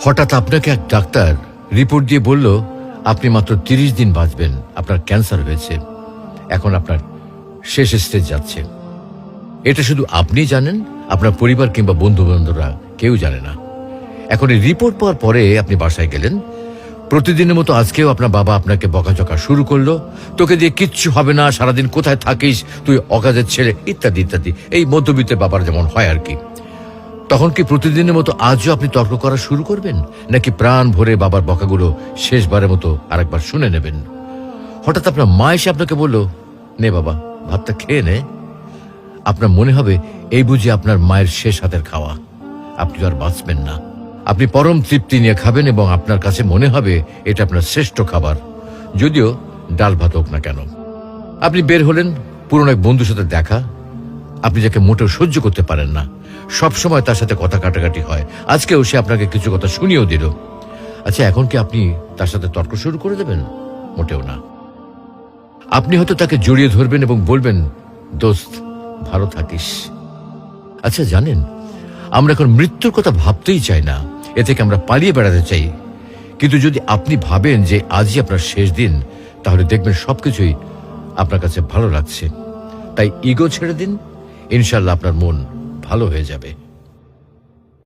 হঠাৎ আপনাকে এক ডাক্তার রিপোর্ট দিয়ে বলল আপনি মাত্র 30 দিন বাঁচবেন, আপনার ক্যান্সার হয়েছে, এখন আপনার শেষ স্টেজ যাচ্ছে। এটা শুধু আপনি জানেন, আপনার পরিবার কিংবা বন্ধু বান্ধবরা কেউ জানে না। এখন এই রিপোর্ট পাওয়ার পরে আপনি বাসায় গেলেন। প্রতিদিনের মতো আজকেও আপনার বাবা আপনাকে বকাঝকা শুরু করলো, তোকে দিয়ে কিচ্ছু হবে না, সারাদিন কোথায় থাকিস তুই, অকাজের ছেলে, ইত্যাদি ইত্যাদি। এই মধ্যবিত্তের বাবার যেমন হয় আর কি। তখন কি প্রতিদিনের মতো আজও আপনি তর্ক করা শুরু করবেন, নাকি প্রাণ ভরে বাবার বকাগুলো শেষবারের মতো আরেকবার শুনে নেবেন? হঠাৎ আপনার মা এসে আপনাকে বলল, নে বাবা ভাতটা খেয়ে নে। আপনার মনে হবে এই বুঝি আপনার মায়ের শেষ হাতের খাওয়া, আপনি আর বাঁচবেন না। আপনি পরম তৃপ্তি নিয়ে খাবেন এবং আপনার কাছে মনে হবে এটা আপনার শ্রেষ্ঠ খাবার, যদিও ডাল ভাত হোক না কেন। আপনি বের হলেন, পুরনো এক বন্ধুর সাথে দেখা, আপনি যাকে মোটেও সহ্য করতে পারেন না, সবসময় তার সাথে কথা কাটাকাটি হয়, আজকেও সে আপনাকে কিছু কথা শুনিয়েও দিল। আচ্ছা, এখন কি আপনি তার সাথে তর্ক শুরু করে দেবেন? মোটেও না। আপনি হয়তো তাকে জড়িয়ে ধরবেন এবং বলবেন, দোস্ত ভালো থাকিস। আচ্ছা জানেন, আমরা এখন মৃত্যুর কথা ভাবতেই চাই না, এ থেকে আমরা পালিয়ে বেড়াতে চাই। কিন্তু যদি আপনি ভাবেন যে আজই আপনার শেষ দিন, তাহলে দেখবেন সবকিছুই আপনার কাছে ভালো লাগছে। তাই ইগো ছেড়ে দিন, ইনশাল্লাহ আপনার মন ভালো হয়ে যাবে।